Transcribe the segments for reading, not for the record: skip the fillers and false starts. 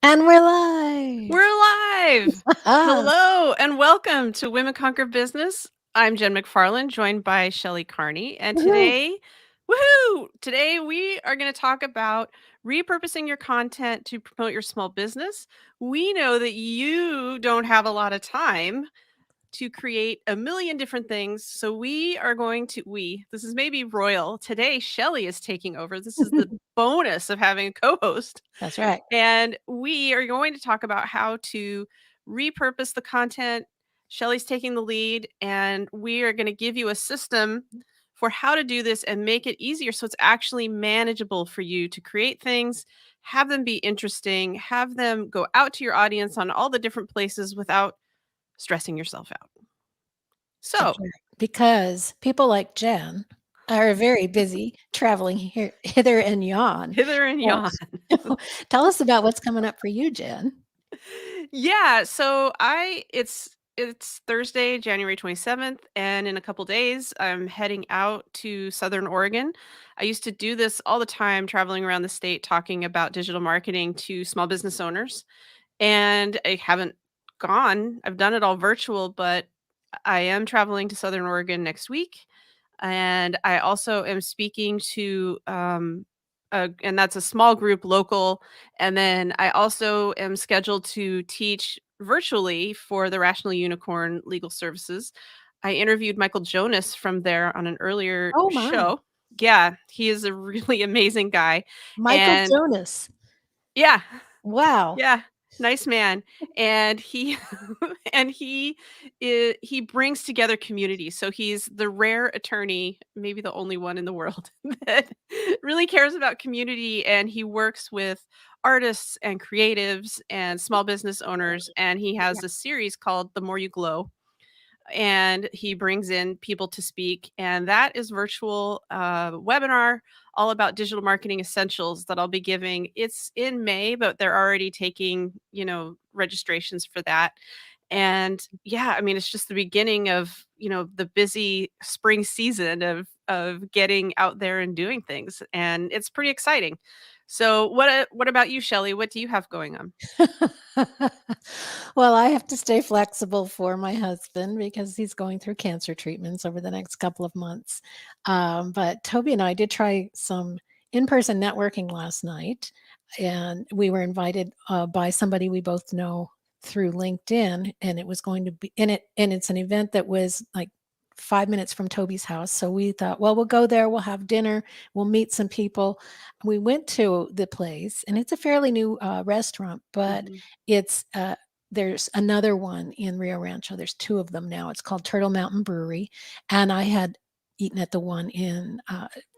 And we're live. We're live. Ah, Hello and welcome to Women Conquer Business. I'm Jen McFarland, joined by Shelley Carney, and woohoo. today, woohoo! Today we are going to talk about repurposing your content to promote your small business. We know that you don't have a lot of time to create a million different things. So we are going to this is maybe royal. Today Shelley is taking over. This is the bonus of having a co-host. That's right. And we are going to talk about how to repurpose the content. Shelley's taking the lead, and we are going to give you a system for how to do this and make it easier so it's actually manageable for you to create things, have them be interesting, have them go out to your audience on all the different places without stressing yourself out. That's So, right. Because people like Jen are very busy traveling here, hither and yon. hither and So, yon. tell us about what's coming up for you, Jen. Yeah, so it's Thursday, January 27th, and in a couple days I'm heading out to Southern Oregon. I used to do this all the time, traveling around the state talking about digital marketing to small business owners, and I haven't gone. I've done it all virtual, but I am traveling to Southern Oregon next week, and I also am speaking to and that's a small group local, and then I also am scheduled to teach virtually for the Rational Unicorn Legal Services. I interviewed Michael Jonas from there on an earlier Oh, my. show. Yeah, he is a really amazing guy. Michael And Jonas. yeah, Wow. yeah, nice man, and he he brings together communities, so he's the rare attorney, maybe the only one in the world, that really cares about community, and he works with artists and creatives and small business owners, and he Yeah. has a series called The More You Glow, and he brings in people to speak, and that is virtual webinar all about digital marketing essentials that I'll be giving. It's in May, but they're already taking registrations for that. And yeah, I mean, it's just the beginning of the busy spring season of getting out there and doing things, and it's pretty exciting. So what about you, Shelley? What do you have going on? Well, I have to stay flexible for my husband because he's going through cancer treatments over the next couple of months. But Toby and I did try some in-person networking last night, and we were invited by somebody we both know through LinkedIn, and it was going to be in it, and it's an event that was like 5 minutes from Toby's house. So we thought, well, we'll go there, we'll have dinner, we'll meet some people. We went to the place, and it's a fairly new restaurant, but Mhm. it's there's another one in Rio Rancho. There's two of them now. It's called Turtle Mountain Brewery, and I had eaten at the one in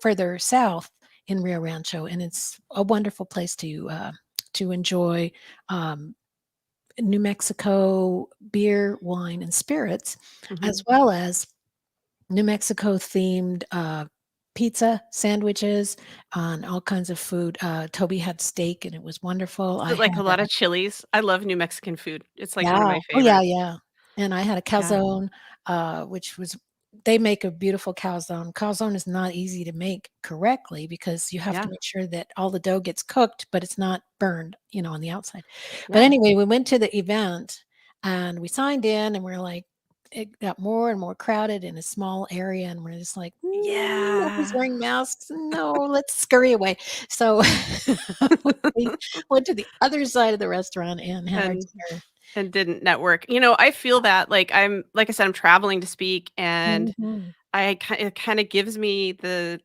further south in Rio Rancho, and it's a wonderful place to enjoy um, New Mexico beer, wine, and spirits, as Mhm. well as New Mexico themed pizza, sandwiches, and all kinds of food. Toby had steak, and it was wonderful. Is I it like a had lot of chilies? I love New Mexican food. It's like one of yeah. my Oh, yeah, favorites. yeah. And I had a Yeah. calzone, which was they make a beautiful calzone. Calzone is not easy to make correctly because you have to Yeah. make sure that all the dough gets cooked, but it's not burned, on the outside. But Yeah. anyway, we went to the event and we signed in and we're like, it got more and more crowded in a small area, and we're just like, nobody's Yeah. wearing masks. No, let's scurry away. So we went to the other side of the restaurant and had our And dinner. didn't network. I feel that, like I said, I'm traveling to speak, and Mhm. it kinda gives me the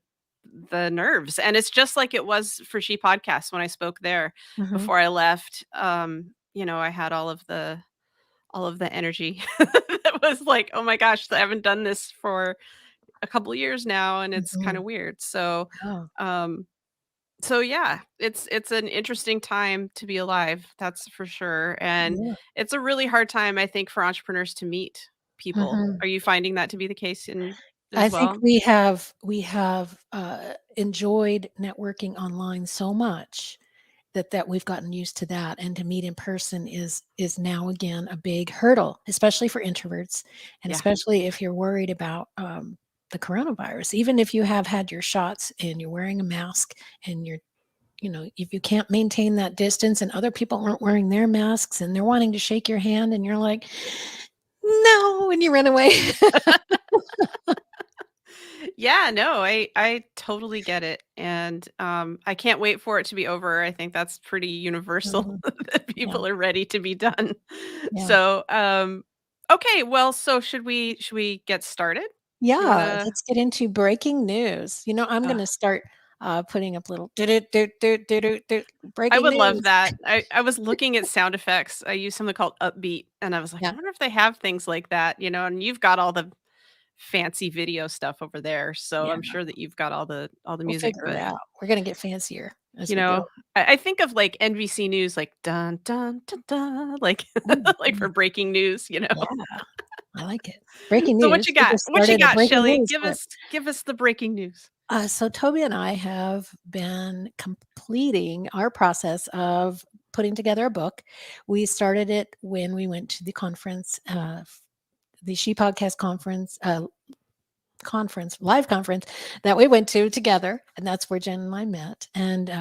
nerves, and it's just like it was for She Podcast when I spoke there Mhm. before I left. I had all of the energy that was like, "Oh my gosh, I haven't done this for a couple years now, and it's kinda Mhm. weird." So, Oh, um So yeah, it's an interesting time to be alive, that's for sure, and yeah. it's a really hard time, I think, for entrepreneurs to meet people. Mhm. Are you finding that to be the case in I as think well? we have enjoyed networking online so much that we've gotten used to that, and to meet in person is now again a big hurdle, especially for introverts, and Yeah. especially if you're worried about the coronavirus. Even if you have had your shots and you're wearing a mask and you're if you can't maintain that distance and other people aren't wearing their masks and they're wanting to shake your hand and you're like, no, and you run away. Yeah, no, I totally get it, and, I can't wait for it to be over. I think that's pretty universal Mhm. that Yeah, people are ready to be done. yeah. So, okay, well, so should we get started? Do you Yeah, wanna let's get into breaking news. I'm Ugh, gonna start, putting up little "do-do-do-do-do-do-do," I breaking would love news. that. I was looking at sound effects. I use something called Upbeat, and I was like, Yeah, "I wonder if they have things like that," and you've got all the fancy video stuff over there, so yeah, I'm sure that you've got all the we'll music, figure it but out. We're gonna get fancier as You we know, go. I think of, like, NBC News, like, "Dun, dun, dun, dun," like Mm, like, mm, for breaking news, yeah, I like it. Breaking So what news. you We got? just What you started a got, breaking Shelley? news Give clip. us give us the breaking news. So Toby and I have been completing our process of putting together a book. We started it when we went to the conference, the She Podcast live conference that we went to together, and that's where Jen and I met. And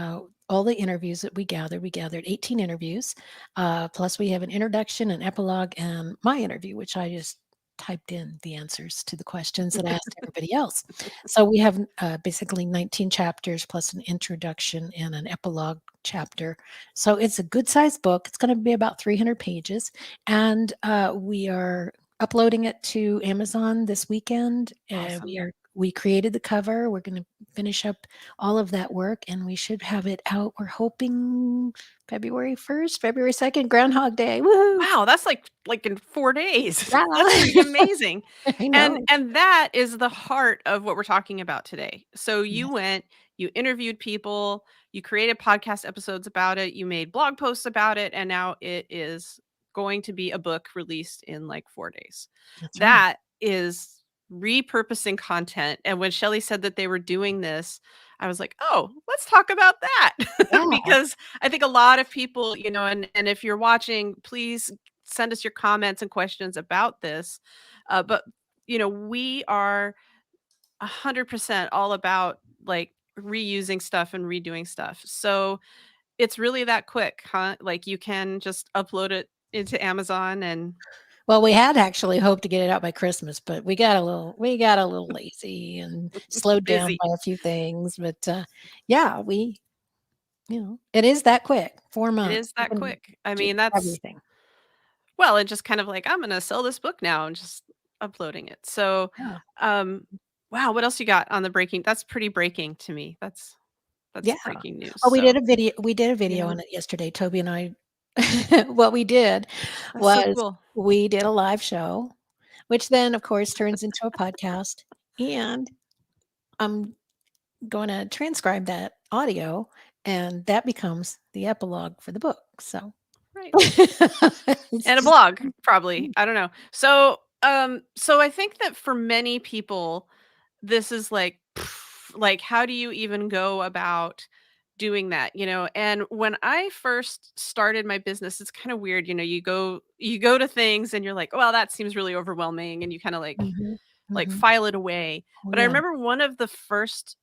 all the interviews that we gathered 18 interviews. Plus, we have an introduction, an epilogue, and my interview, which I just typed in the answers to the questions that I asked everybody else. So we have basically 19 chapters plus an introduction and an epilogue chapter. So it's a good sized book. It's going to be about 300 pages. And we are uploading it to Amazon this weekend. Awesome. We created the cover. We're going to finish up all of that work, and we should have it out. We're hoping February 1st, February 2nd, Groundhog Day. Woohoo! Wow, that's like in 4 days. Yeah, That's pretty amazing. I And know. and that is the heart of what we're talking about today. So you Yes. went, you interviewed people, you created podcast episodes about it, you made blog posts about it, and now it is going to be a book released in like 4 days. That's right. That is repurposing content. And when Shelley said that they were doing this, I was like, "Oh, let's talk about that." Yeah. Because I think a lot of people, and if you're watching, please send us your comments and questions about this. But we are 100% all about like reusing stuff and redoing stuff. So it's really that quick, huh? Like you can just upload it into Amazon and Well, we had actually hoped to get it out by Christmas, but we got a little lazy and slowed down busy. by a few things. But yeah, it is that quick. 4 It months. is You that can quick. I do mean, that's everything. well, and just kind of like I'm going to sell this book now and just uploading it. So, Yeah. um, wow, what else you got on the breaking? That's pretty breaking to me. That's Yeah. breaking news. Oh, So, we did a video yeah, on it yesterday. Toby and I what we did that's so was cool. we did a live show, which then, of course, turns into a podcast, and I'm gonna transcribe that audio, and that becomes the epilogue for the book, so Right. it's And a just blog, probably. I don't know. So I think that for many people, this is like, like, how do you even go about doing that? And when I first started my business, it's kind of weird. You go to things and you're like, well, that seems really overwhelming, and you kind of Mhm, like mhm. file it away. Oh, But I yeah. remember one of the first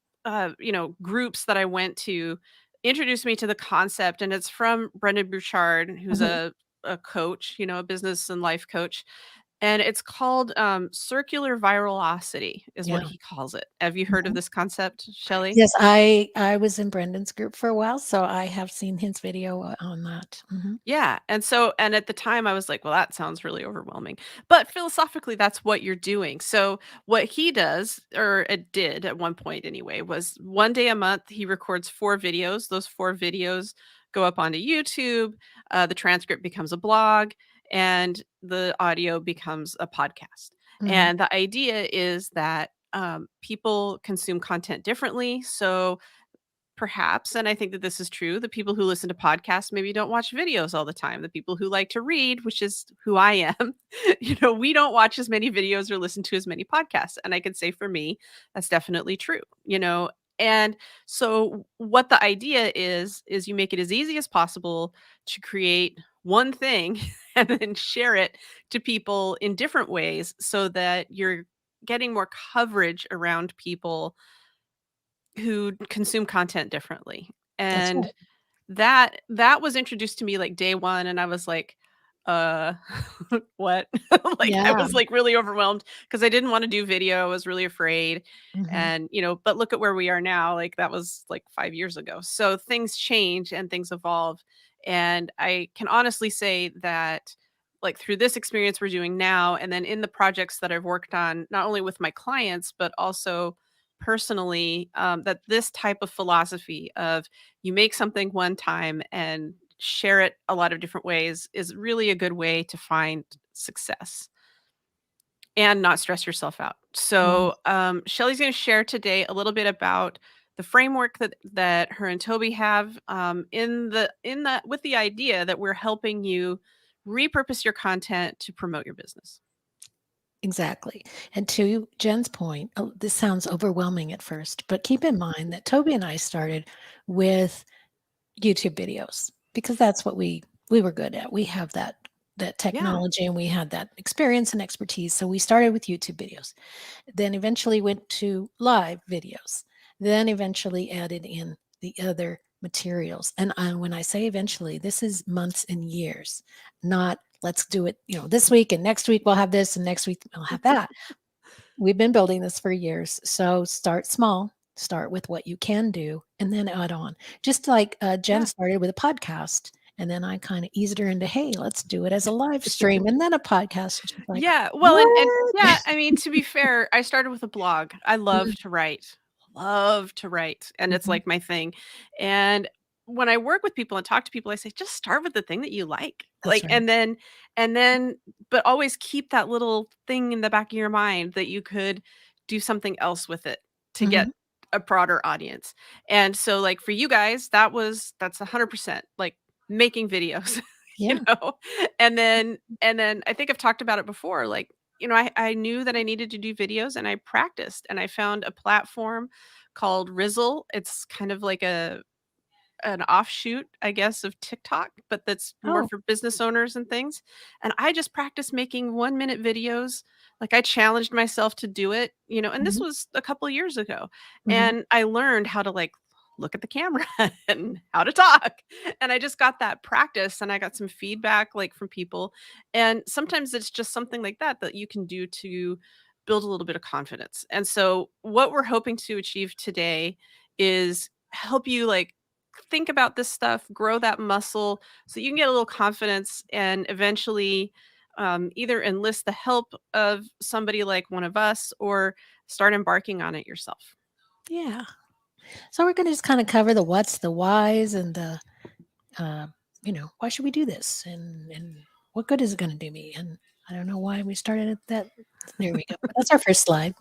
groups that I went to introduced me to the concept, and it's from Brendan Bouchard, who's Mhm. a coach, a business and life coach. And it's called circular viralocity is what Yeah. he calls it. Have you heard of Mhm. this concept, Shelley? Yes, I was in Brendan's group for a while, so I have seen his video on that. Mhm. Yeah, and at the time I was like, "Well, that sounds really overwhelming." But philosophically, that's what you're doing. So, what he does, or it did at one point anyway, was 1 day a month, he records 4 videos. Those 4 videos go up onto YouTube, the transcript becomes a blog, and the audio becomes a podcast. Mhm. And the idea is that, people consume content differently, so perhaps, and I think that this is true, the people who listen to podcasts maybe don't watch videos all the time. The people who like to read, which is who I am, we don't watch as many videos or listen to as many podcasts. And I can say for me, that's definitely true. And so what the idea is you make it as easy as possible to create one thing and then share it to people in different ways so that you're getting more coverage around people who consume content differently. That's And right. that was introduced to me, like, day 1, and I was like, "Uh, what?" Like, I Yeah. was, like, really overwhelmed because I didn't wanna do video, I was really afraid, Mhm. and, but look at where we are now, like, that was, like, 5 years ago. So things change and things evolve, and I can honestly say that, like, through this experience we're doing now, and then in the projects that I've worked on, not only with my clients, but also personally, that this type of philosophy of you make something one time and share it a lot of different ways is really a good way to find success and not stress yourself out. Yeah. So, Shelly's going to share today a little bit about the framework that her and Toby have, in the with the idea that we're helping you repurpose your content to promote your business. Exactly. And to Jen's point, this sounds overwhelming at first, but keep in mind that Toby and I started with YouTube videos because that's what we were good at. We have that Yeah. technology and we had that experience and expertise. So we started with YouTube videos, then eventually went to live videos, then eventually added in the other materials. And when I say eventually, this is months and years, not let's do it, this week and next week we'll have this and next week we'll have that. We've been building this for years. So start small, start with what you can do, and then add on. Just like Jen Yeah. started with a podcast. And then I kind of eased her into, hey, let's do it as a live stream and then a podcast. And she's like, Yeah, well, and what? yeah, I mean, to be fair, I started with a blog. I Mm, love to write, and it's mhm. like my thing. And when I work with people and talk to people, I say, just start with the thing that you like. That's Like, right. and then, but always keep that little thing in the back of your mind that you could do something else with it to Mhm. get a broader audience. And so, like, for you guys, that's 100% like making videos, you Yeah. know? And then I think I've talked about it before, like, I knew that I needed to do videos and I practiced and I found a platform called Rizzle. It's kind of like an offshoot, I guess, of TikTok, but that's more Oh. for business owners and things. And I just practiced making 1-minute videos. Like, I challenged myself to do it, and this Mhm. was a couple of years ago. Mhm. And I learned how to, like, look at the camera and how to talk. And I just got that practice and I got some feedback, like, from people. And sometimes it's just something like that you can do to build a little bit of confidence. And so what we're hoping to achieve today is help you, like, think about this stuff, grow that muscle so you can get a little confidence and eventually, either enlist the help of somebody like one of us or start embarking on it yourself. Yeah. So we're gonna just kind of cover the what's, the whys, and the uh, why should we do this, and what good is it going to do me? And I don't know why we started at that. There we go. That's our first slide.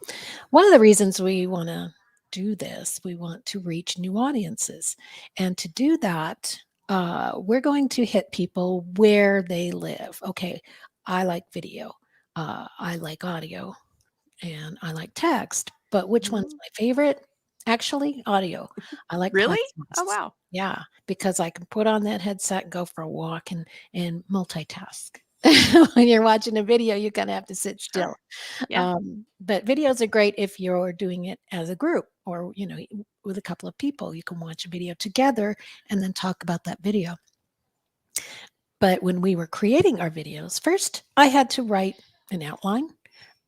One of the reasons we want to do this, we want to reach new audiences, and to do that, we're going to hit people where they live. Okay, I like video. I like audio and I like text, but which one's Mhm. my favorite? Actually, audio. I like Really? Oh, podcasts. wow. Yeah, because I can put on that headset and go for a walk and multitask. When you're watching a video, you kind of have to sit Sure. still. Yeah. But videos are great if you're doing it as a group or with a couple of people. You can watch a video together and then talk about that video. But when we were creating our videos, first I had to write an outline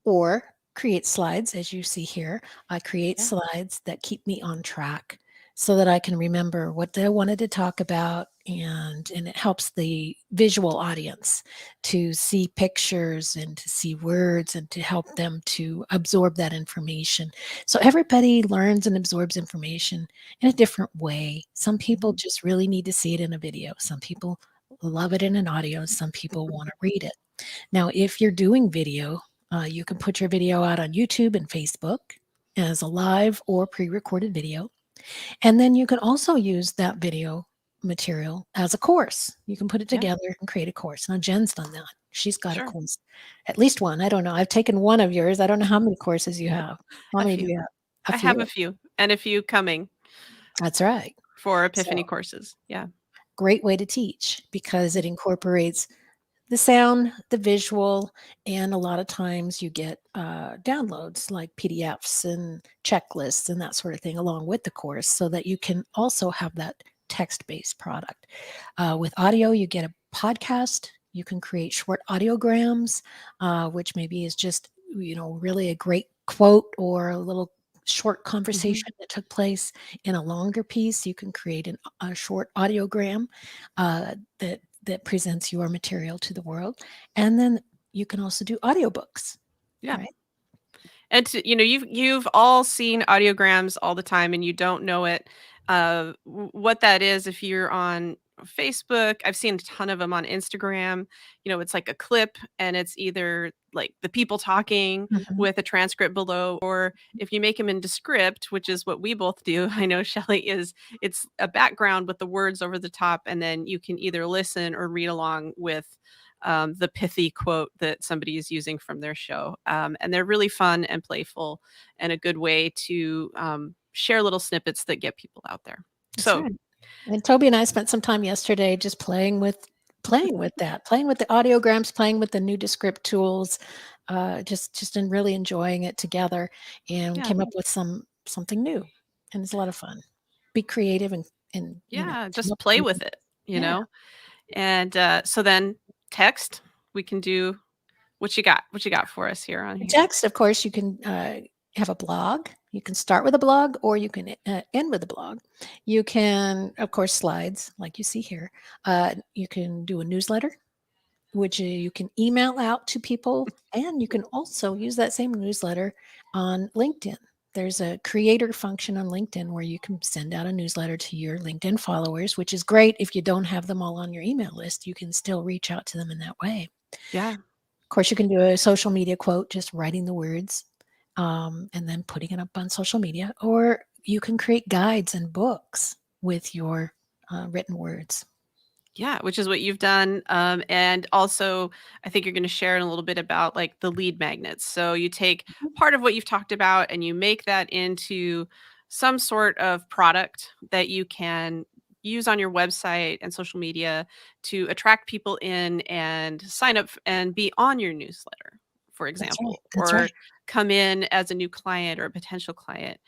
or create slides as you see here. I create Yeah. slides that keep me on track so that I can remember what I wanted to talk about, and it helps the visual audience to see pictures and to see words and to help them to absorb that information. So everybody learns and absorbs information in a different way. Some people Mhm. just really need to see it in a video. Some people love it in an audio. Some people want to read it. Now, if you're doing video, you can put your video out on YouTube and Facebook as a live or pre recorded video. And then you can also use that video material as a course. You can put it Yeah. together and create a course. Now, Jen's done that. She's got a Sure. course, at least one. I don't know. I've taken one of yours. I don't know how many courses you have. How A many do few. you have? A I have a few. few and a few coming That's right. for So, Epiphany courses. Yeah. great way to teach because it incorporates the sound, the visual, and a lot of times you get downloads like PDFs and checklists and that sort of thing along with the course so that you can also have that text-based product. With audio, you get a podcast. You can create short audiograms, which maybe is just, really a great quote or a little short Mhm. conversation that took place in a longer piece. You can create a short audiogram that presents your material to the world. And then you can also do audiobooks, Yeah. right? And you've all seen audiograms all the time and you don't know it. What that is, if you're on Facebook, I've seen a ton of them on Instagram. It's like a clip and it's either like the people talking Mhm. with a transcript below, or if you make them into script, which is what we both do. I know Shelley is, it's a background with the words over the top, and then you can either listen or read along with the pithy quote that somebody is using from their show. And they're really fun and playful and a good way to share little snippets that get people out there. That's So, right. And Toby and I spent some time yesterday just playing with the audiograms, playing with the new Descript tools, just in really enjoying it together, and we yeah, came up with something new, and it's a lot of fun. Be creative and yeah, come just up with play new with things. it, Yeah. And so then text, we can do what you got for us here on here. Text, of course, you can have a blog. You can start with a blog or you can end with a blog. You can, of course, slides like you see here. You can do a newsletter, which you can email out to people, and you can also use that same newsletter on LinkedIn. There's a creator function on LinkedIn where you can send out a newsletter to your LinkedIn followers, which is great if you don't have them all on your email list. You can still reach out to them in that way. Yeah. Of course, you can do a social media quote, just writing the words and then putting it up on social media, or you can create guides and books with your written words. Yeah, which is what you've done. And also, I think you're going to share in a little bit about like the lead magnets. So you take part of what you've talked about and you make that into some sort of product that you can use on your website and social media to attract people in and sign up and be on your newsletter, for That's right. example, That's right. or come in as a new client or a potential client.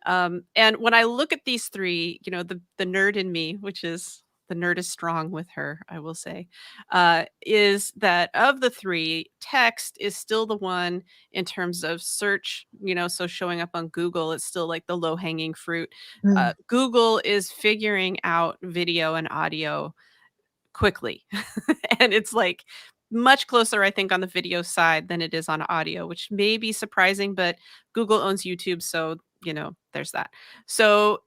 And when I look at these three, the nerd in me, which is the nerd is strong with her, I will say, is that of the three, text is still the one in terms of search, so showing up on Google, it's still like the low hanging fruit. Mm, Google is figuring out video and audio quickly. And it's like much closer, I think, on the video side than it is on audio, which may be surprising, but Google owns YouTube. So, there's that. So,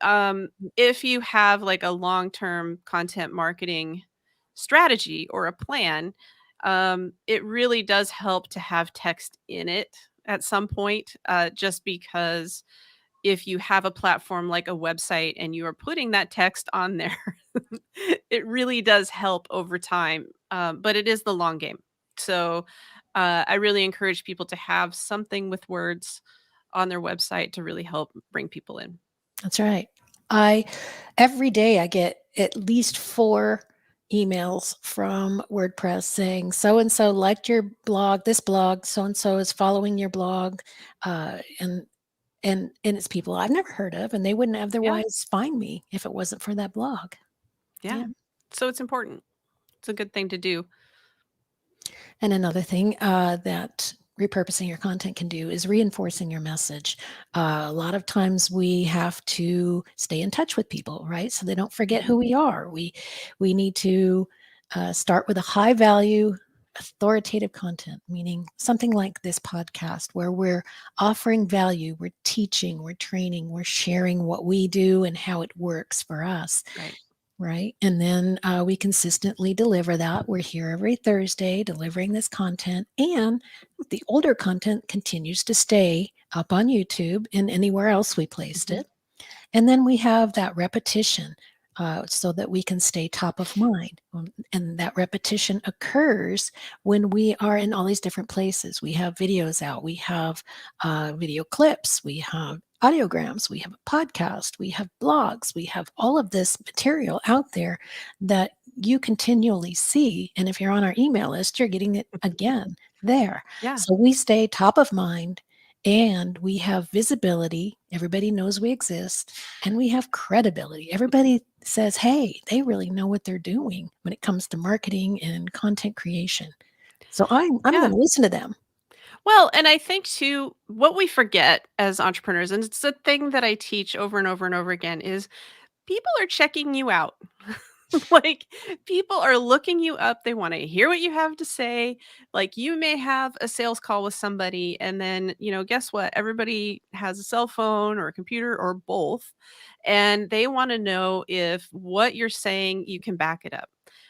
if you have like a long term content marketing strategy or a plan, it really does help to have text in it at some point, just because if you have a platform like a website and you are putting that text on there, it really does help over time. But it is the long game. So I really encourage people to have something with words on their website to really help bring people in. that's right. I Every day I get at least 4 emails from WordPress saying so and so liked your blog, this blog, so and so is following your blog, and it's people I've never heard of, and they wouldn't Yeah. otherwise find me if it wasn't for that blog. Yeah. Yeah. So it's important. It's a good thing to do. And another thing that repurposing your content can do is reinforcing your message. A lot of times we have to stay in touch with people, right? So they don't forget Mhm. who we are. We need to start with a high value, authoritative content, meaning something like this podcast, where we're offering value, we're teaching, we're training, we're sharing what we do and how it works for us. Right. Right. And then we consistently deliver that. We're here every Thursday delivering this content. And the older content continues to stay up on YouTube and anywhere else we placed Mhm. it. And then we have that repetition so that we can stay top of mind. And that repetition occurs when we are in all these different places. We have videos out, we have video clips, we have audiograms, we have a podcast, we have blogs, we have all of this material out there that you continually see. And if you're on our email list, you're getting it again there. Yeah. So we stay top of mind and we have visibility. Everybody knows we exist, and we have credibility. Everybody says, hey, they really know what they're doing when it comes to marketing and content creation. So I'm going Yeah. to listen to them. Well, and I think too, what we forget as entrepreneurs, and it's a thing that I teach over and over and over again, is people are checking you out. Like, people are looking you up. They want to hear what you have to say. Like, you may have a sales call with somebody, and then, guess what? Everybody has a cell phone or a computer or both. And they want to know if what you're saying, you can back it up.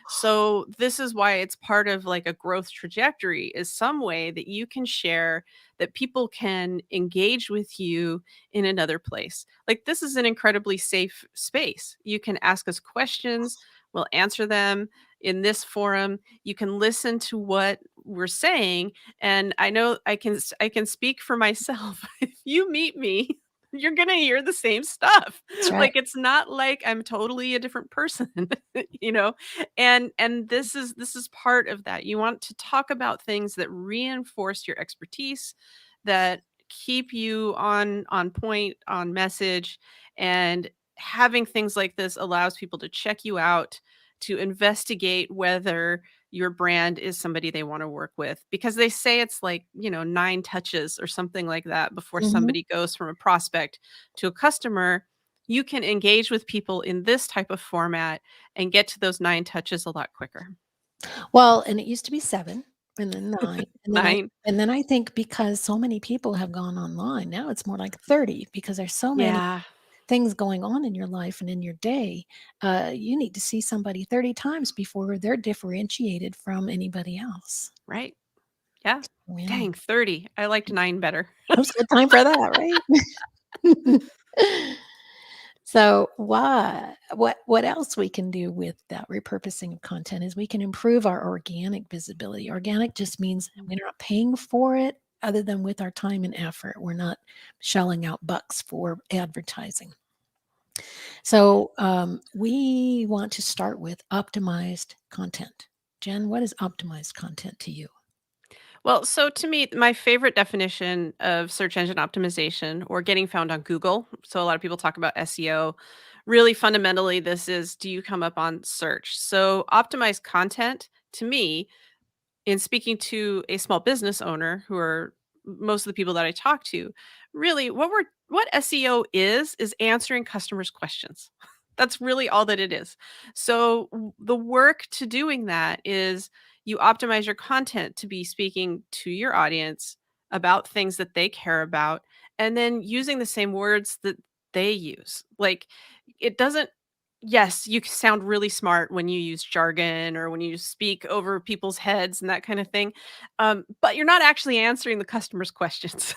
So, this is why it's part of like a growth trajectory, is some way that you can share that people can engage with you in another place. Like, this is an incredibly safe space. You can ask us questions, we'll answer them in this forum. You can listen to what we're saying, and I know I can speak for myself. If you meet me, you're going to hear the same stuff. That's right. Like, it's not like I'm totally a different person, you know. And this is part of that. You want to talk about things that reinforce your expertise, that keep you on point, on message. And having things like this allows people to check you out, to investigate whether your brand is somebody they want to work with, because they say it's like, 9 touches or something like that before Mhm. somebody goes from a prospect to a customer. You can engage with people in this type of format and get to those 9 touches a lot quicker. Well, and it used to be 7 and then 9, and then I 9. and then I think because so many people have gone online, now it's more like 30 because there's so many Yeah, things going on in your life and in your day. You need to see somebody 30 times before they're differentiated from anybody else. right. Yeah. Yeah, Dang, 30. I liked 9 better. it's good time for that, right? So what else we can do with that repurposing of content is we can improve our organic visibility. Organic just means Mhm. we're not paying for it other than with our time and effort. We're not shelling out bucks for advertising. So we want to start with optimized content. Jen, what is optimized content to you? Well, so to me, my favorite definition of search engine optimization, or getting found on Google, so a lot of people talk about SEO. Really fundamentally, this is, do you come up on search? So, optimized content to me, in speaking to a small business owner, who are most of the people that I talk to, really what SEO is answering customers' questions. That's really all that it is. So the work to doing that is, you optimize your content to be speaking to your audience about things that they care about, and then using the same words that they use. Like, it doesn't, yes, you sound really smart when you use jargon or when you speak over people's heads and that kind of thing, but you're not actually answering the customer's questions,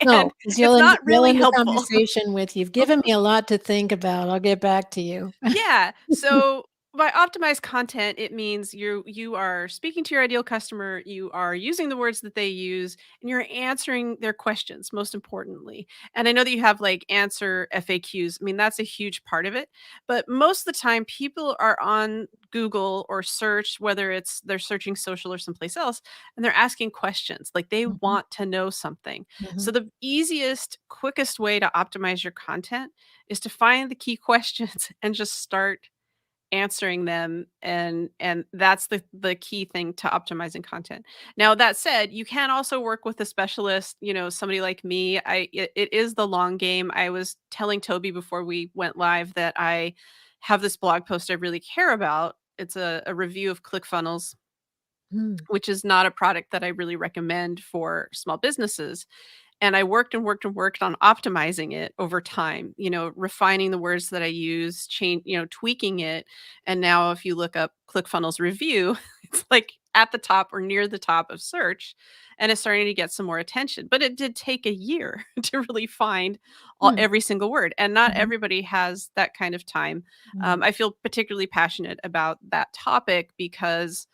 No, and because it's not you'll really end the helpful. conversation with, "You've given me a lot to think about. I'll get back to you." Yeah. So by optimized content, it means you are speaking to your ideal customer, you are using the words that they use, and you're answering their questions, most importantly. And I know that you have like answer FAQs. I mean, that's a huge part of it. But most of the time, people are on Google or search, whether it's they're searching social or someplace else, and they're asking questions. Like, they Mhm, want to know something. So mhm, the easiest, quickest way to optimize your content is to find the key questions and just start answering them, and that's the key thing to optimizing content. Now, that said, you can also work with a specialist, somebody like me. It is the long game. I was telling Toby before we went live that I have this blog post I really care about. It's a review of ClickFunnels, mm, which is not a product that I really recommend for small businesses. And I worked and worked and worked on optimizing it over time, refining the words that I use, tweaking it. And now if you look up ClickFunnels review, it's like at the top or near the top of search, and it's starting to get some more attention. But it did take a year to really find mm, every single word. And not mhm, everybody has that kind of time. mm, I feel particularly passionate about that topic because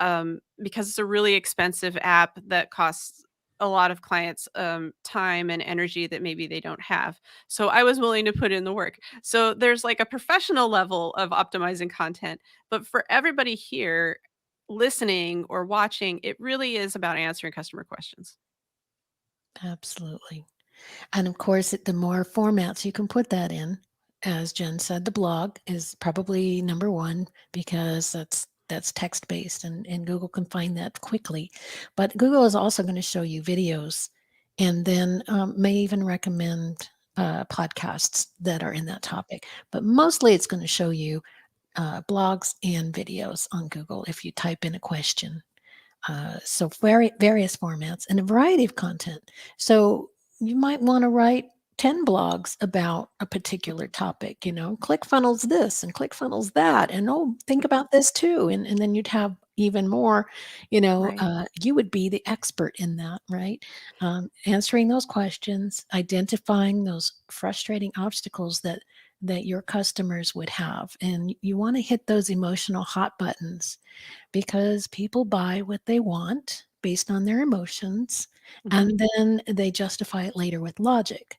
it's a really expensive app that costs a lot of clients time and energy that maybe they don't have. So I was willing to put in the work. So there's like a professional level of optimizing content, but for everybody here listening or watching, it really is about answering customer questions. absolutely. And of course, the more formats you can put that in, as Jen said, the blog is probably number one because that's text based and Google can find that quickly. But Google is also going to show you videos and then may even recommend podcasts that are in that topic. But mostly it's going to show you blogs and videos on Google if you type in a question. So various formats and a variety of content. So you might want to write 10 blogs about a particular Mhm. topic, ClickFunnels this and ClickFunnels that, and oh, think Mhm. about this too. And then you'd have even more, Right. you would be the expert in that, right? Answering those questions, identifying those frustrating obstacles that your customers would have. And you want to hit those emotional hot buttons because people buy what they want based on their emotions Mhm. and then they justify it later with logic.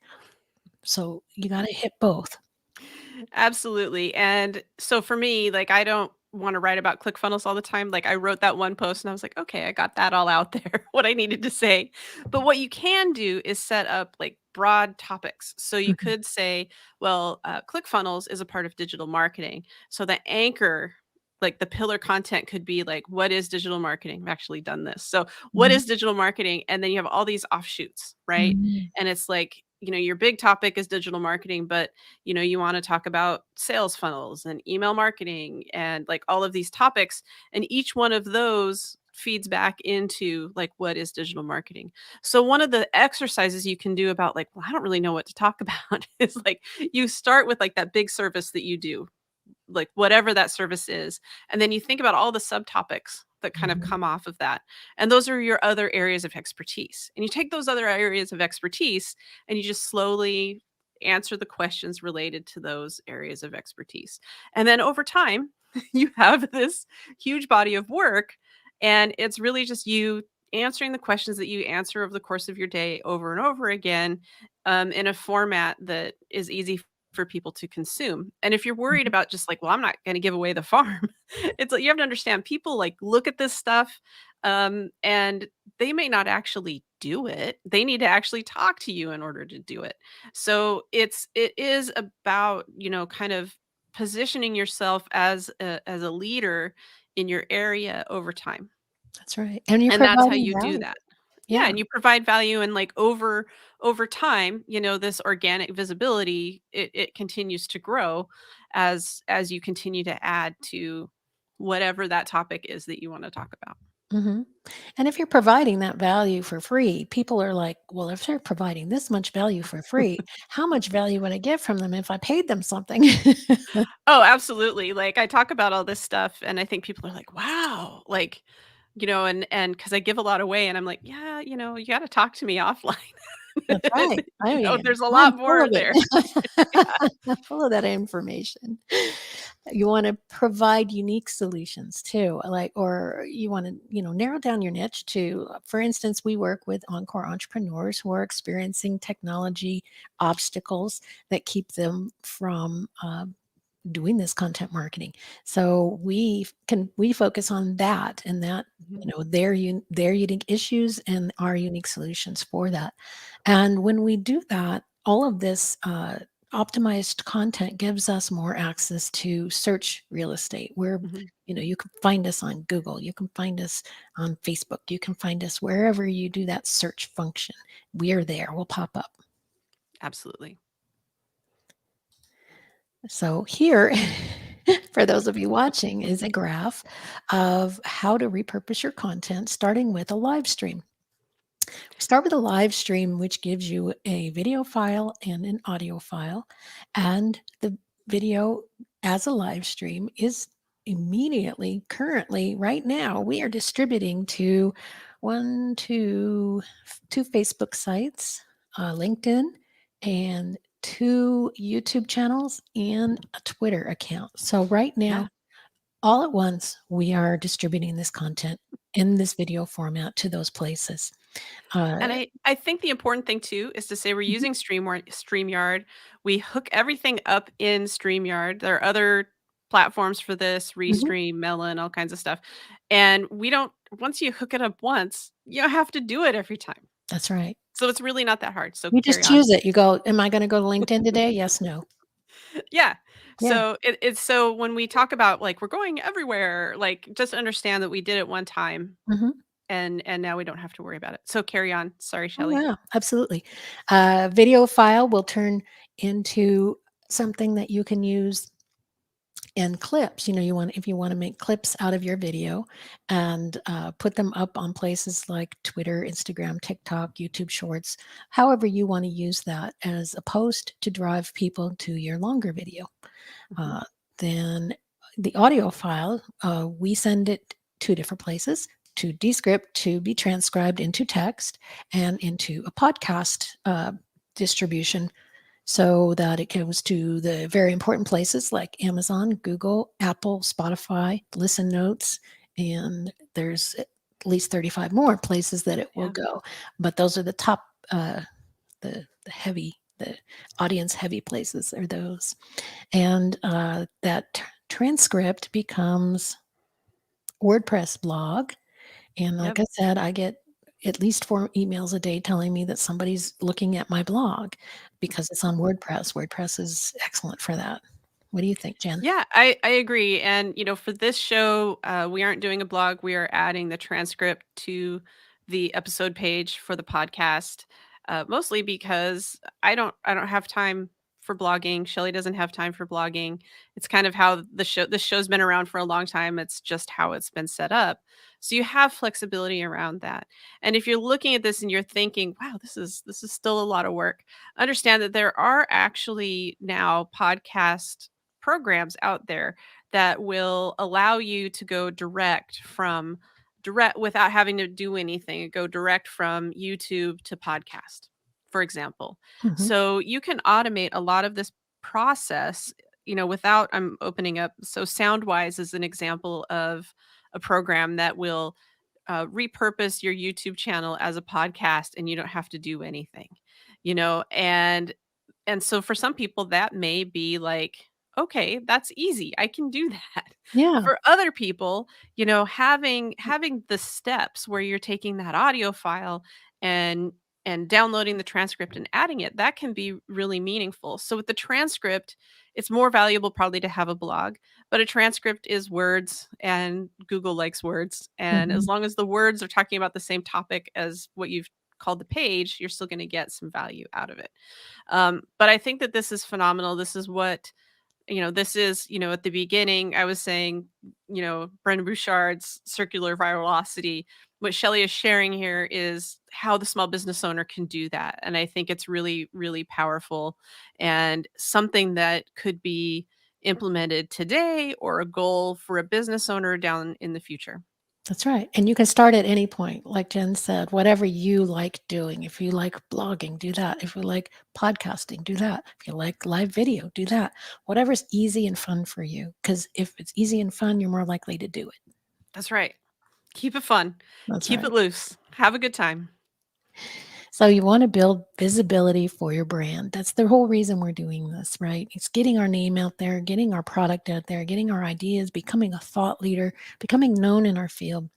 So you got to hit both. Absolutely, and so for me, like, I don't wanna write about ClickFunnels all the time, like, I wrote that one post and I was like, "Okay, I got that all out there, what I needed to say." But what you can do is set up, like, broad topics. So you Mhm, could say, well, ClickFunnels is a part of digital marketing. So the anchor, like, the pillar content could be like, "What is digital marketing?" I've actually done this. So, "What mhm, is digital marketing?" And then you have all these offshoots, right? mhm, And it's like, your big topic is digital marketing, but you want to talk about sales funnels and email marketing and like all of these topics. And each one of those feeds back into like what is digital marketing. So one of the exercises you can do about like, well, I don't really know what to talk about is like you start with like that big service that you do, like whatever that service is. And then you think about all the subtopics that kind of mhm, come off of that. And those are your other areas of expertise. And you take those other areas of expertise and you just slowly answer the questions related to those areas of expertise. And then over time, you have this huge body of work. And it's really just you answering the questions that you answer over the course of your day over and over again in a format that is easy for people to consume. And if you're worried mhm. about just like, well, I'm not going to give away the farm, it's like you have to understand people like look at this stuff and they may not actually do it. They need to actually talk to you in order to do it. So it is about, kind of positioning yourself as a leader in your area over time. That's right. And you're And that's how providing you do value. that. Yeah, Yeah. and you provide value and like over time, this organic visibility, it continues to grow as you continue to add to whatever that topic is that you want to talk about. Mhm. And if you're providing that value for free, people are like, well, if they're providing this much value for free, how much value would I get from them if I paid them something? Oh, absolutely. Like I talk about all this stuff and I think people are like, "Wow." Like, and cuz I give a lot away and I'm like, "Yeah, you got to talk to me offline." That's right. I am. There's a I'm lot full more of there. it. Yeah. I'm full of that information. You wanna provide unique solutions too, like or you wanna, narrow down your niche to for instance, we work with Encore entrepreneurs who are experiencing technology obstacles that keep them from, doing this content marketing. So we focus on that and that, Mhm. their unique issues and our unique solutions for that. And when we do that, all of this optimized content gives us more access to search real estate where Mhm. you can find us on Google, you can find us on Facebook, you can find us wherever you do that search function. We're there, we'll pop up. Absolutely. So here, for those of you watching, is a graph of how to repurpose your content, starting with a live stream. We start with a live stream, which gives you a video file and an audio file. And the video as a live stream is immediately, currently, right now, we are distributing to one, two Facebook sites, LinkedIn, and two YouTube channels and a Twitter account. So right Yeah. now, all at once, we are distributing this content in this video format to those places. Uh, And I think the important thing too is to say we're mhm, using StreamYard. We hook everything up in StreamYard. There are other platforms for this, mhm, Restream, Melon, all kinds of stuff. And we don't once you hook it up once, you don't have to do it every time. that's right. So it's really not that hard. So You just carry on. choose it. You go, "Am I gonna go to LinkedIn today? Yes, no." Yeah. Yeah. So it's so when we talk about like we're going everywhere, like just understand that we did it one time Mhm. and now we don't have to worry about it. So carry on. Sorry, Oh, Shelley. yeah, absolutely. Video file will turn into something that you can use in clips. You want if you want to make clips out of your video and put them up on places like Twitter, Instagram, TikTok, YouTube Shorts, however you want to use that as a post to drive people to your longer video. Mhm. Uh, then the audio file, we send it two different places to Descript to be transcribed into text and into a podcast distribution so that it goes to the very important places like Amazon, Google, Apple, Spotify, Listen Notes, and there's at least 35 more places that it will Yeah. go. But those are the top, the audience heavy places are those. And that transcript becomes WordPress blog. And like Yep. I said, I get at least 4 emails a day telling me that somebody's looking at my blog because it's on WordPress. WordPress is excellent for that. What do you think, Jen? Yeah, I agree. And, for this show, we aren't doing a blog. We are adding the transcript to the episode page for the podcast, mostly because I don't have time for blogging. Shelly doesn't have time for blogging. It's kind of how this show's been around for a long time. It's just how it's been set up. So you have flexibility around that. And if you're looking at this and you're thinking, wow, this is still a lot of work, understand that there are actually now podcast programs out there that will allow you to go direct without having to do anything, go direct from YouTube to podcast, for example. Mhm. So you can automate a lot of this process, without I'm opening up. So Soundwise is an example of a program that will repurpose your YouTube channel as a podcast and you don't have to do anything, and so for some people that may be like, okay, that's easy. I can do that. Yeah. For other people, having the steps where you're taking that audio file and downloading the transcript and adding it, that can be really meaningful. So with the transcript, it's more valuable probably to have a blog, but a transcript is words and Google likes words. And as Mhm. long as the words are talking about the same topic as what you've called the page, you're still going to get some value out of it. But I think that this is phenomenal. This is what, this is, at the beginning, I was saying, Brendon Bouchard's circular viralocity. What Shelley is sharing here is how the small business owner can do that. And I think it's really, really powerful and something that could be implemented today or a goal for a business owner down in the future. That's right. And you can start at any point. Like Jen said, whatever you like doing. If you like blogging, do that. If you like podcasting, do that. If you like live video, do that. Whatever's easy and fun for you. Because if it's easy and fun, you're more likely to do it. That's right. Keep it fun. That's Keep right. it loose. Have a good time. So you want to build visibility for your brand. That's the whole reason we're doing this, right? It's getting our name out there, getting our product out there, getting our ideas, becoming a thought leader, becoming known in our field.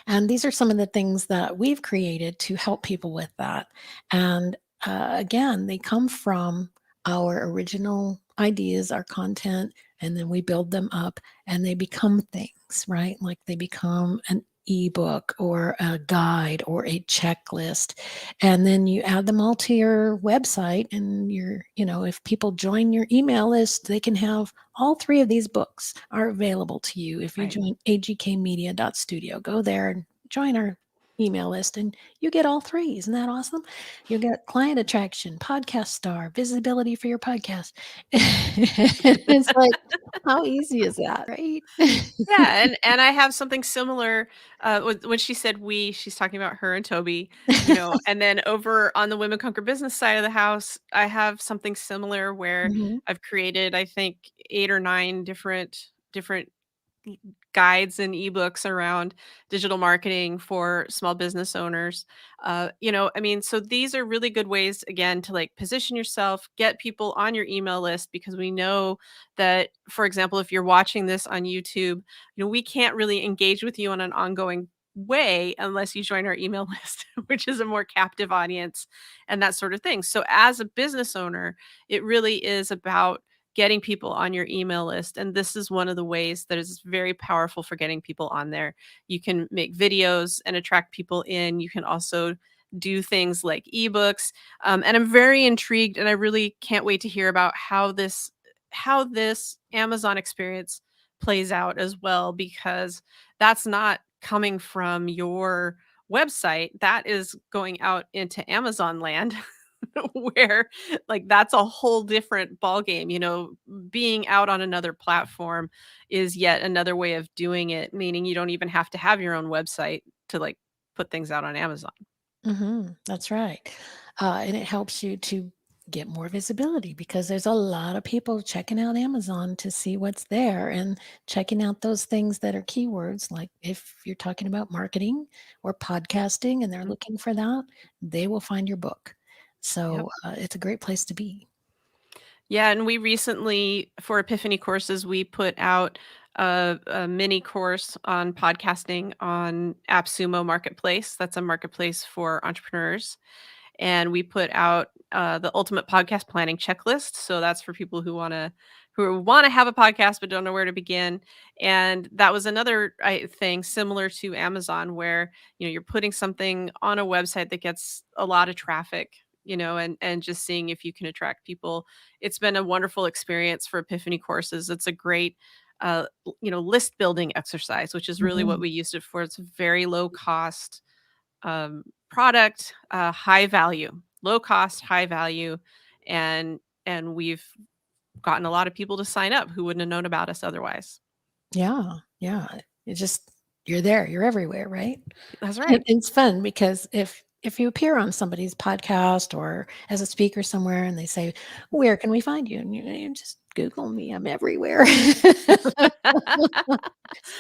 And these are some of the things that we've created to help people with that. And again, they come from our original ideas, our content, and then we build them up and they become things, right? Like they become an ebook or a guide or a checklist. And then you add them all to your website and if people join your email list, they can have all three of these books are available to you if you Right. join agkmedia.studio. Go there and join our email list and you get all three. Isn't that awesome? You get client attraction, podcast star, visibility for your podcast. It's like, how easy is that, right? Yeah, and I have something similar, when she said "we," she's talking about her and Toby, and then over on the Women Conquer Business side of the house, I have something similar where Mhm. I've created, I think, 8 or 9 different guides and ebooks around digital marketing for small business owners. I mean, so these are really good ways, again, to like position yourself, get people on your email list, because we know that, for example, if you're watching this on YouTube, we can't really engage with you on an ongoing way unless you join our email list, which is a more captive audience and that sort of thing. So as a business owner, it really is about getting people on your email list. And this is one of the ways that is very powerful for getting people on there. You can make videos and attract people in. You can also do things like ebooks. And I'm very intrigued and I really can't wait to hear about how this Amazon experience plays out as well, because that's not coming from your website. That is going out into Amazon land where like that's a whole different ball game. Being out on another platform is yet another way of doing it, meaning you don't even have to have your own website to like put things out on Amazon. That's right. And it helps you to get more visibility because there's a lot of people checking out Amazon to see what's there and checking out those things that are keywords. Like if you're talking about marketing or podcasting and they're Mhm. looking for that, they will find your book. Yep. So it's a great place to be. Yeah, and we recently, for Epiphany courses, we put out a mini course on podcasting on AppSumo Marketplace. That's a marketplace for entrepreneurs. And we put out the ultimate podcast planning checklist. So that's for people who want to have a podcast but don't know where to begin. And that was another thing similar to Amazon, where you're putting something on a website that gets a lot of traffic, and just seeing if you can attract people. It's been a wonderful experience for Epiphany courses. It's a great list building exercise, which is really what Mhm. we used it for. It's very low cost product, high value, low cost, high value, and we've gotten a lot of people to sign up who wouldn't have known about us otherwise. Yeah, yeah. It's just you're there, you're everywhere, right? That's And right. it's fun because if you appear on somebody's podcast or as a speaker somewhere and they say, "Where can we find you?" And you just Google me, I'm everywhere.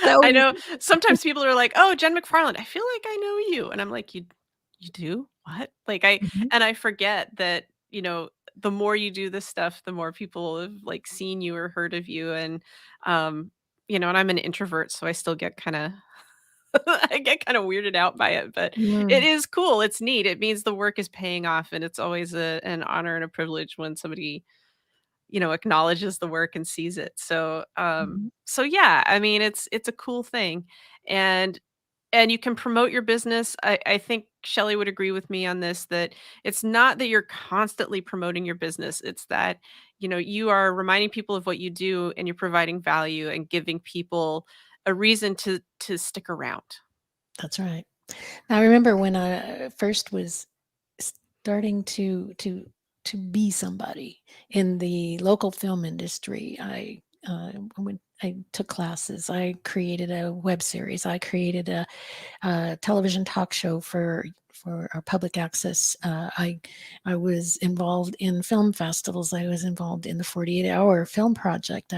So I know easy. sometimes people are like, "Oh, Jen McFarland, I feel like I know you." And I'm like, "You do? What?" Like Mhm. I forget that, the more you do this stuff, the more people have like seen you or heard of you. Um, and I'm an introvert, so I still get kind of I get kind of weirded out by it, but it Mm, is cool. It's neat. It means the work is paying off, and it's always an honor and a privilege when somebody, acknowledges the work and sees it. mhm. So yeah, I mean, it's a cool thing, and you can promote your business. I think Shelley would agree with me on this, that it's not that you're constantly promoting your business. It's that, you are reminding people of what you do and you're providing value and giving people a reason to stick around. That's right. I remember when I first was starting to be somebody in the local film industry. I took classes. I created a web series. I created a television talk show for our public access. I was involved in film festivals. I was involved in the 48-hour film project.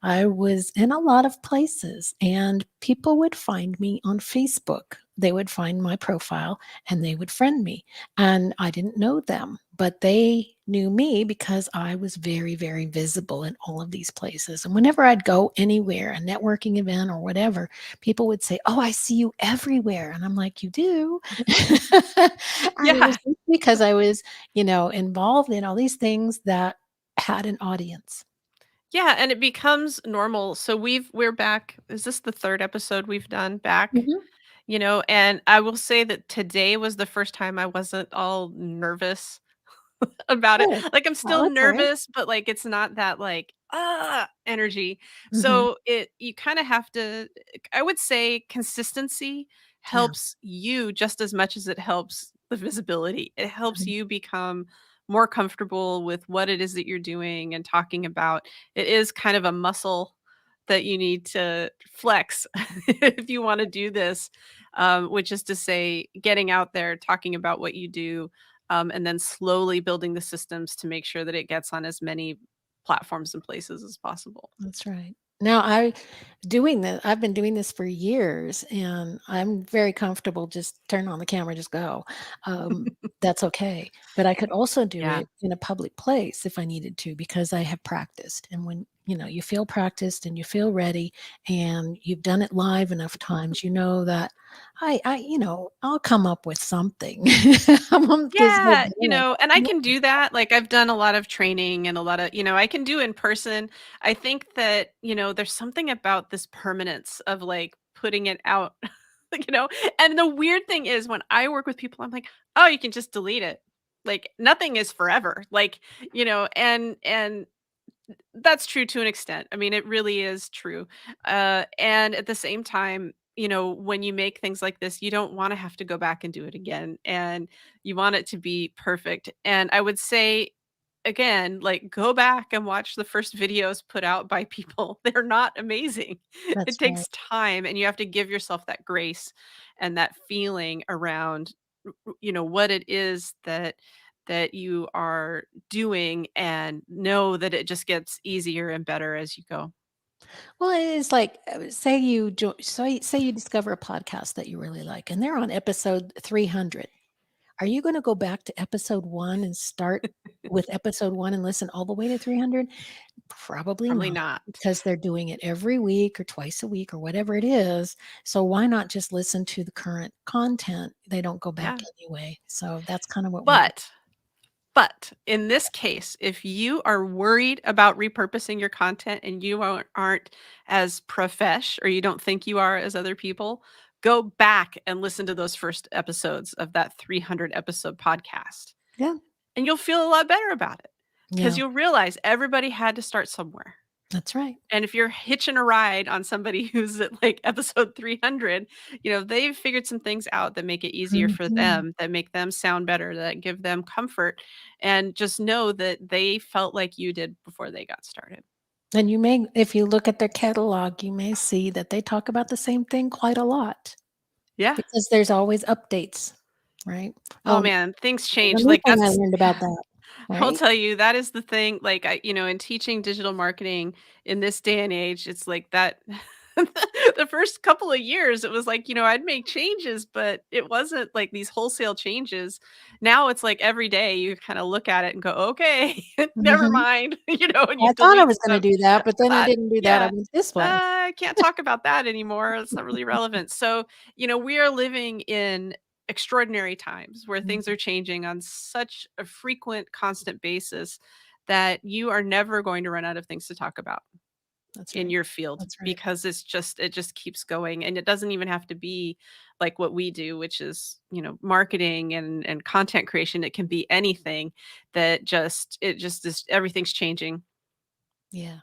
I was in a lot of places, and people would find me on Facebook. They would find my profile and they would friend me. And I didn't know them, but they knew me because I was very, very visible in all of these places. And whenever I'd go anywhere, a networking event or whatever, people would say, "Oh, I see you everywhere." And I'm like, "You do?" And it Yeah. was just because I was, involved in all these things that had an audience. Yeah, and it becomes normal. So we're back. Is this the third episode we've done back? Mhm. And I will say that today was the first time I wasn't all nervous about it. Good. Like, I'm Oh, still that's all right. nervous, but, like, it's not that, like, energy. Mhm. So, you kinda have to I would say consistency Yeah. helps you just as much as it helps the visibility. It helps Mhm. you become more comfortable with what it is that you're doing and talking about. It is kind of a muscle that you need to flex if you wanna do this, which is to say getting out there, talking about what you do, and then slowly building the systems to make sure that it gets on as many platforms and places as possible. That's right. Now I've been doing this for years, and I'm very comfortable just turn on the camera, just go. That's okay. But I could also do Yeah. it in a public place if I needed to because I have practiced. And when you feel practiced and you feel ready, and you've done it live enough times, that I'll come up with something. I won't just go Yeah, blank. and I can do that. Like I've done a lot of training and a lot of, I can do in person. I think that, there's something about this permanence of like putting it out, you know. And the weird thing is when I work with people, I'm like, "Oh, you can just delete it." Like nothing is forever. Like, and that's true to an extent. I mean, it really is true. And at the same time, when you make things like this, you don't want to have to go back and do it again. And you want it to be perfect. And I would say, again, like go back and watch the first videos put out by people. They're not amazing. It That's right. takes time and you have to give yourself that grace and that feeling around what it is that you are doing and know that it just gets easier and better as you go. Well, it is like, say you discover a podcast that you really like, and they're on episode 300. Are you gonna go back to episode 1 and start with episode 1 and listen all the way to 300? Probably Probably not, not. because they're doing it every week or twice a week or whatever it is. So why not just listen to the current content? They don't go back Yeah. anyway. So that's kind of what we're doing. But But in this case, if you are worried about repurposing your content and you aren't as profesh or you don't think you are as other people, go back and listen to those first episodes of that 300 episode podcast. Yeah. And you'll feel a lot better about it because Yeah. you'll realize everybody had to start somewhere. That's right. And if you're hitching a ride on somebody who's at like episode 300, they've figured some things out that make it easier for Mhm. them, that make them sound better, that give them comfort. And just know that they felt like you did before they got started. And you may, if you look at their catalog, you may see that they talk about the same thing quite a lot, Yeah. because there's always updates, right? Oh Oh, man, things the change. new Like thing I that's learned about that, I'll right? tell you, that is the thing, like, in teaching digital marketing in this day and age, it's like that the first couple of years, it was like, I'd make changes, but it wasn't like these wholesale changes. Now it's like every day you kinda look at it and go, "Okay, never Mhm. mind," and you I thought I delete was gonna stuff. do that, but then I Thought, didn't do that. I yeah, went this way. I can't talk about that anymore. It's not really relevant. So, we are living in extraordinary times where things Mhm. are changing on such a frequent, constant basis that you are never going to run out of things to talk about That's in right. your field That's right. because it just keeps going and it doesn't even have to be like what we do, which is marketing and content creation. It can be anything that it just is. Yeah.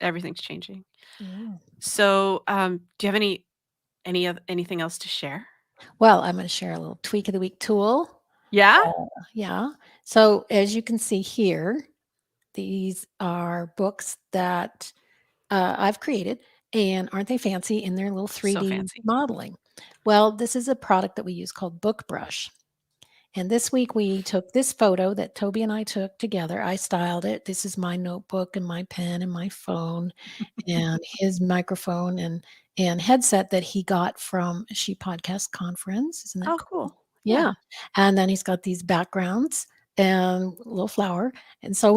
Everything's changing. Yeah. So do you have anything else to share? Well, I'm gonna share a little tweak of the week tool. Yeah. Yeah. So as you can see here, these are books that I've created, and aren't they fancy in their little So 3D fancy. modeling? Well, this is a product that we use called Book Brush. And this week we took this photo that Toby and I took together. I styled it. This is my notebook and my pen and my phone and his microphone and headset that he got from She Podcast Conference. Isn't that Oh, cool? cool. Yeah. Yeah. And then he's got these backgrounds and a little flower. And so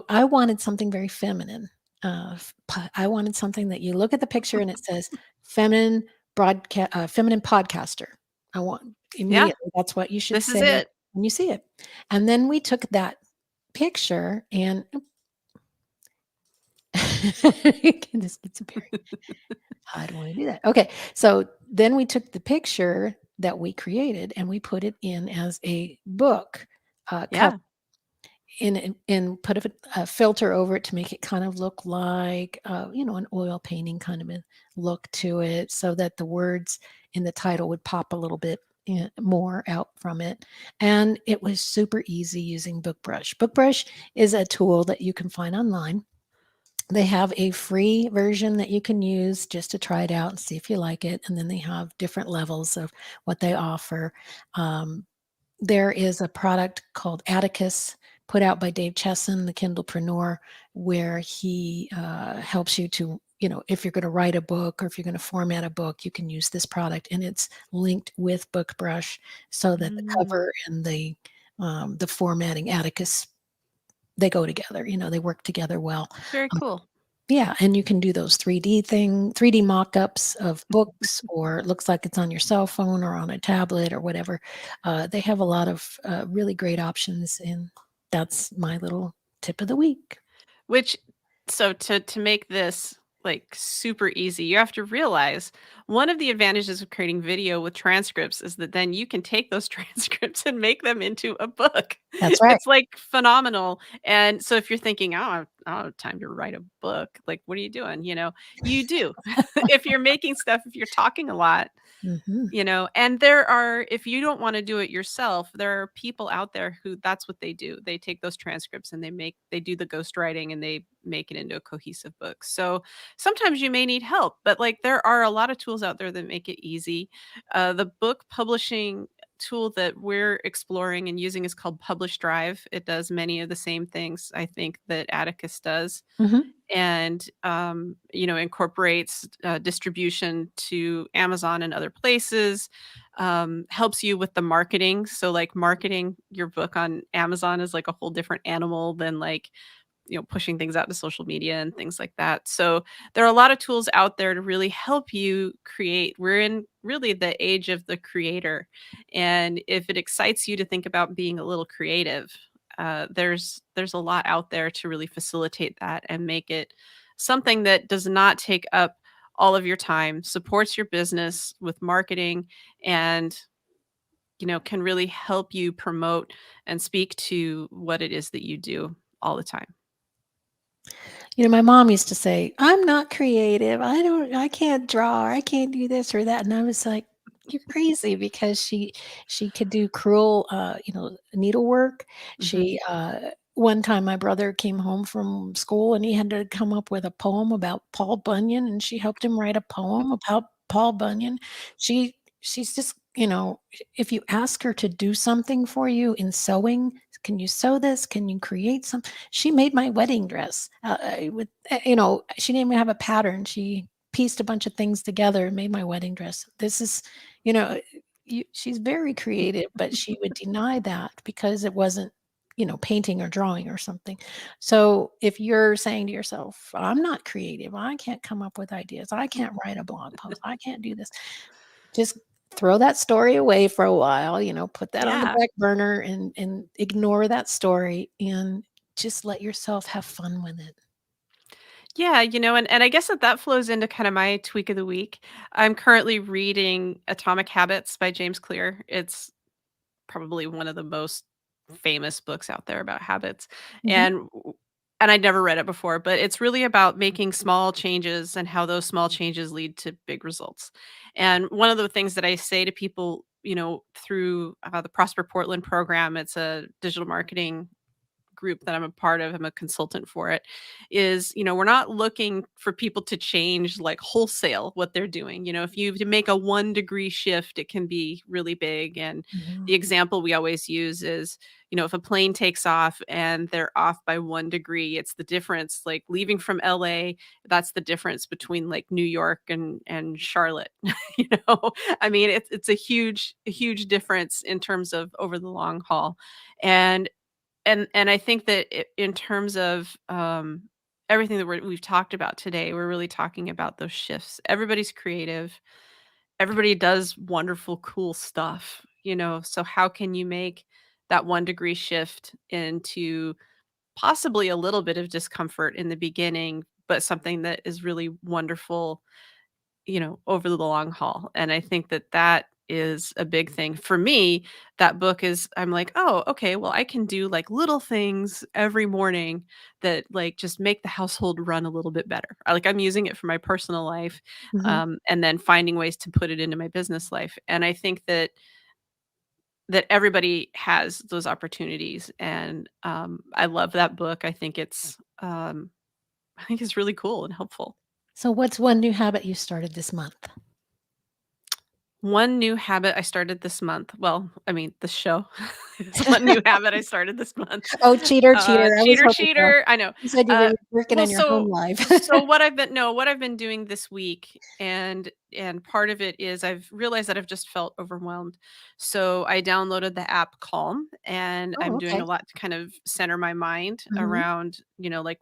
I wanted something very feminine. I wanted something that you look at the picture and it says feminine feminine podcaster. I want Yeah. immediately. That's what you should This is say it. when you see it. And then we took that picture and this gets very, I don't want to do that. Okay. So then we took the picture that we created and we put it in as a book cover Yeah. and put a filter over it to make it kind of look like, an oil painting kind of a look to it so that the words in the title would pop a little bit more out from it. And it was super easy using BookBrush. BookBrush is a tool that you can find online. They have a free version that you can use just to try it out and see if you like it. And then they have different levels of what they offer. There is a product called Atticus put out by Dave Chesson, the Kindlepreneur, where he helps you to, if you're going to write a book or if you're going to format a book, you can use this product, and it's linked with BookBrush so that the Mm, cover and the formatting Atticus, they go together. They work together well. very Um, cool. Yeah, and you can do those 3D mock-ups of books, or it looks like it's on your cell phone or on a tablet or whatever. They have a lot of, really great options, and that's my little tip of the week. Which so to make this, like, super easy, you have to realize one of the advantages of creating video with transcripts is that then you can take those transcripts and make them into a book. That's right. It's, like, phenomenal, and so if you're thinking, "Oh, I don't have time to write a book," like, what are you doing, you know? You do. If you're making stuff, if you're talking a lot, Mhm. and there are if you don't wanna do it yourself, there are people out there who that's what they do. They take those transcripts and they do the ghostwriting and they make it into a cohesive book. So, sometimes you may need help, but, like, there are a lot of tools out there that make it easy. The book publishing tool that we're exploring and using is called Publish Drive. It does many of the same things I think that Atticus does Mhm. and incorporates distribution to Amazon and other places, helps you with the marketing. So like marketing your book on Amazon is like a whole different animal than like pushing things out to social media and things like that. So there are a lot of tools out there to really help you create. We're in really the age of the creator, and if it excites you to think about being a little creative, there's a lot out there to really facilitate that and make it something that does not take up all of your time, supports your business with marketing, and can really help you promote and speak to what it is that you do all the time. My mom used to say, "I'm not creative. I can't draw, or I can't do this or that." And I was like, "You're crazy," because she could do crewel, needlework. Mhm. One time my brother came home from school and he had to come up with a poem about Paul Bunyan, and she helped him write a poem about Paul Bunyan. She's just, if you ask her to do something for you in sewing, "Can you sew this? Can you create some?" She made my wedding dress, she didn't even have a pattern. She pieced a bunch of things together and made my wedding dress. This is, you know, she's very creative, but she would deny that because it wasn't, painting or drawing or something. So if you're saying to yourself, "I'm not creative, I can't come up with ideas, I can't write a blog post, I can't do this," just throw that story away for a while, put that on the Yeah. back burner and ignore that story and just let yourself have fun with it. Yeah, and I guess that flows into kind of my tweak of the week. I'm currently reading Atomic Habits by James Clear. It's probably one of the most famous books out there about habits. Mhm. And I'd never read it before, but it's really about making small changes and how those small changes lead to big results. And one of the things that I say to people, through the Prosper Portland program, it's a digital marketing group that I'm a part of, I'm a consultant for it, is, we're not looking for people to change like wholesale what they're doing. If you to make a 1 degree shift, it can be really big. And Mhm. the example we always use is, if a plane takes off and they're off by 1 degree, it's the difference, like leaving from LA, that's the difference between like New York and Charlotte. you know, I mean, it's a huge difference in terms of over the long haul. And and I think that in terms of everything that we've talked about today, we're really talking about those shifts. Everybody's creative. Everybody does wonderful, cool stuff. So how can you make that 1 degree shift into possibly a little bit of discomfort in the beginning, but something that is really wonderful over the long haul. And I think that that is a big thing for me. That book is, I'm like, oh, okay, well, I can do like little things every morning that like just make the household run a little bit better. Like I'm using it for my personal life, Mhm. and then finding ways to put it into my business life. And I think that everybody has those opportunities. And I love that book. I think it's really cool and helpful. So what's one new habit you started this month? One new habit I started this month, well, I mean, the show is one new habit I started this month. Oh, cheater, cheater. I was Cheater, hoping so. cheater, I know. You said you were Uh, working well, on your home life. what I've been doing this week, and part of it is I've realized that I've just felt overwhelmed. So I downloaded the app Calm, and Oh, I'm doing okay. a lot to kind of center my mind Mhm. around, like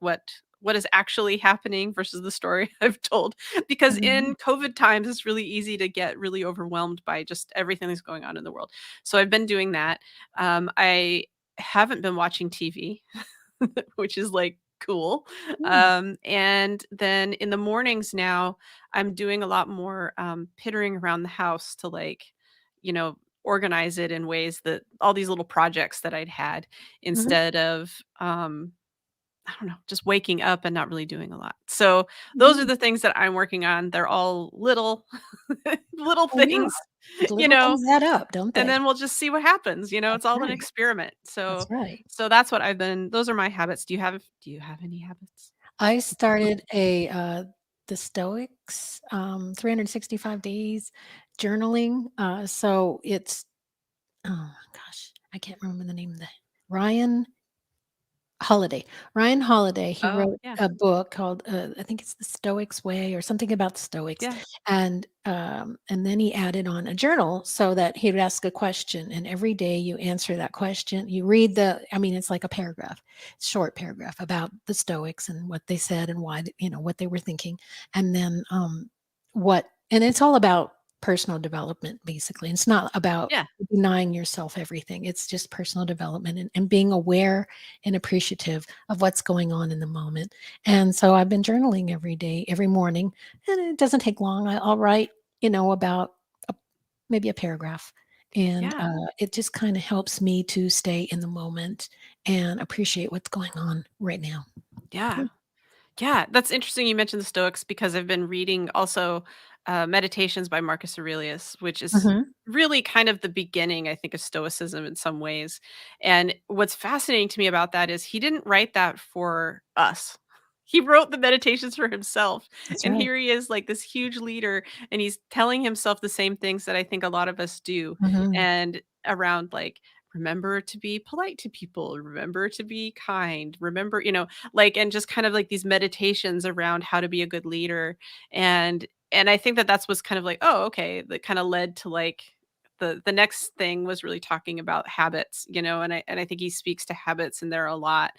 what is actually happening versus the story I've told. Because Mhm. in COVID times, it's really easy to get really overwhelmed by just everything that's going on in the world. So I've been doing that. I haven't been watching TV, which is like cool. Mm. And then in the mornings now, I'm doing a lot more pittering around the house to like, organize it in ways that all these little projects that I'd had Mhm. instead of I don't know, just waking up and not really doing a lot. So those are Mhm. the things that I'm working on. They're all little little Oh, yeah. things, you Little know, things add up, don't and they? then we'll just see what happens. It's That's all an right. experiment. That's So right. so that's what I've been those are my habits. Do you have any habits? I started the Stoics, 365 days journaling. So it's, oh my gosh, I can't remember the name of the Ryan Holiday. Ryan Holiday, he Oh, wrote yeah. a book called, I think it's The Stoics Way or something about the Stoics, Yeah. and then he added on a journal so that he would ask a question, and every day you answer that question. You read I mean, it's like a paragraph, short paragraph about the Stoics and what they said and why, what they were thinking, and then and it's all about personal development, basically. It's not about Yeah. denying yourself everything. It's just personal development and being aware and appreciative of what's going on in the moment. And so I've been journaling every day, every morning, and it doesn't take long. I'll write, about a, maybe a paragraph. And Yeah. it just kind of helps me to stay in the moment and appreciate what's going on right now. Yeah. Yeah, that's interesting you mentioned the Stoics because I've been reading also Meditations by Marcus Aurelius, which is Hmm. really kind of the beginning, I think, of Stoicism in some ways. And what's fascinating to me about that is he didn't write that for us. He wrote the meditations for himself. That's And right. here he is, like this huge leader, and he's telling himself the same things that I think a lot of us do. Hmm. And around like, remember to be polite to people, remember to be kind, remember, like and just kind of like these meditations around how to be a good leader and I think that that's what's kind of like, oh, okay, that kind of led to like the next thing was really talking about habits, and I think he speaks to habits in there a lot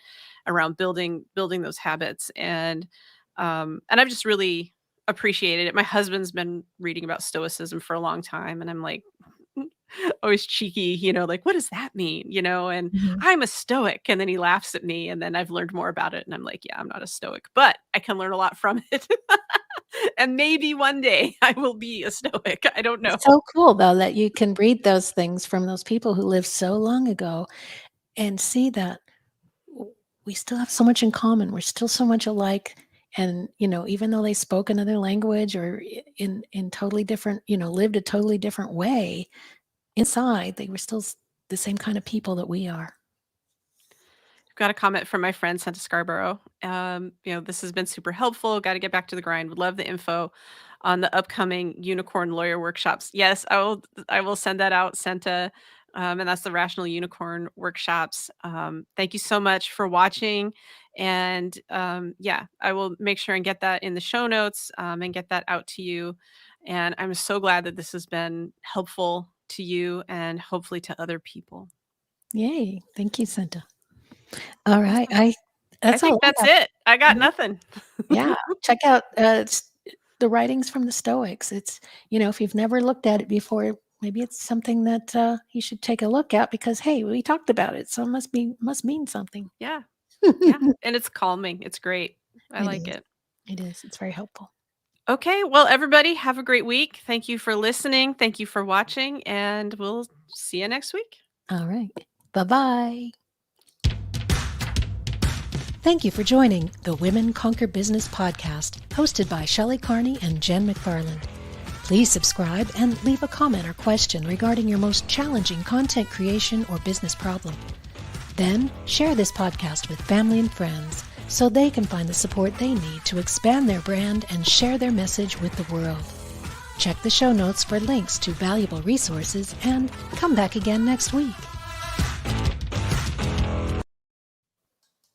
around building those habits and I've just really appreciated it. My husband's been reading about stoicism for a long time and I'm like always cheeky, like, "What does that mean?" And Hmm. I'm a stoic, and then he laughs at me, and then I've learned more about it, and I'm like, "Yeah, I'm not a stoic, but I can learn a lot from it." And maybe one day I will be a stoic, I don't know. It's so cool, though, that you can read those things from those people who lived so long ago and see that w- we still have so much in common. We're still so much alike. And, even though they spoke another language or in totally different, lived a totally different way, inside they were still the same kind of people that we are. Got a comment from my friend Santa Scarborough. This has been super helpful. Got to get back to the grind. Would love the info on the upcoming unicorn lawyer workshops. Yes, I will send that out, Santa. And that's the Rational Unicorn workshops. Thank you so much for watching. And yeah, I will make sure and get that in the show notes and get that out to you. And I'm so glad that this has been helpful to you and hopefully to other people. Yay. Thank you, Santa. All right. Awesome. I That's all think I that's have. it. I got Yeah. nothing. Yeah. Check out the writings from the Stoics. It's, if you've never looked at it before, maybe it's something that you should take a look at because, hey, we talked about it. So it must mean something. Yeah, yeah, It and it's calming. It's great. I like is. it. It is. It's very helpful. Okay, well, everybody, have a great week. Thank you for listening. Thank you for watching, and we'll see you next week. All right. Bye bye. Thank you for joining the Women Conquer Business podcast, hosted by Shelley Carney and Jen McFarland. Please subscribe and leave a comment or question regarding your most challenging content creation or business problem. Then share this podcast with family and friends so they can find the support they need to expand their brand and share their message with the world. Check the show notes for links to valuable resources and come back again next week.